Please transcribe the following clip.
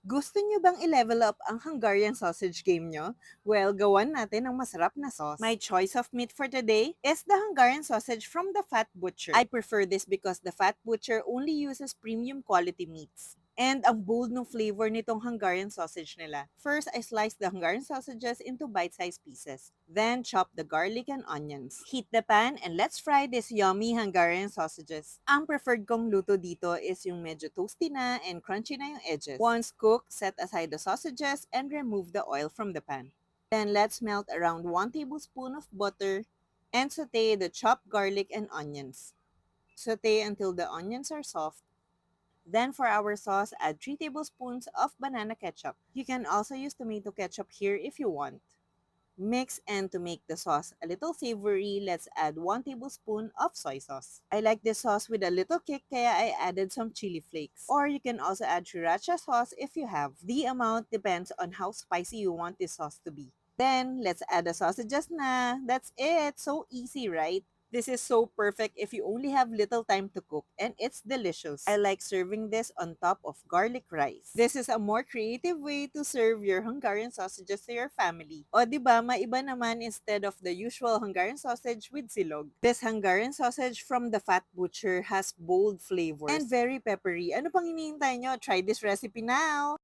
Gusto nyo bang i-level up ang Hungarian sausage game nyo? Well, gawan natin ng masarap na sauce. My choice of meat for today is the Hungarian sausage from the Fat Butcher. I prefer this because the Fat Butcher only uses premium quality meats. And ang bold ng flavor nitong Hungarian sausage nila. First, I slice the Hungarian sausages into bite-sized pieces. Then, chop the garlic and onions. Heat the pan and let's fry these yummy Hungarian sausages. Ang preferred kong luto dito is yung medyo toasty na and crunchy na yung edges. Once cooked, set aside the sausages and remove the oil from the pan. Then, let's melt around 1 tablespoon of butter and saute the chopped garlic and onions. Saute until the onions are soft. Then for our sauce, add 3 tablespoons of banana ketchup. You can also use tomato ketchup here if you want. Mix, and to make the sauce a little savory, let's add 1 tablespoon of soy sauce. I like this sauce with a little kick kaya I added some chili flakes. Or you can also add sriracha sauce if you have. The amount depends on how spicy you want this sauce to be. Then, let's add the sausages na. That's it. So easy, right? This is so perfect if you only have little time to cook, and it's delicious. I like serving this on top of garlic rice. This is a more creative way to serve your Hungarian sausages to your family. O di ba, maiba naman instead of the usual Hungarian sausage with silog. This Hungarian sausage from the Fat Butcher has bold flavors and very peppery. Ano pang hinihintay nyo? Try this recipe now!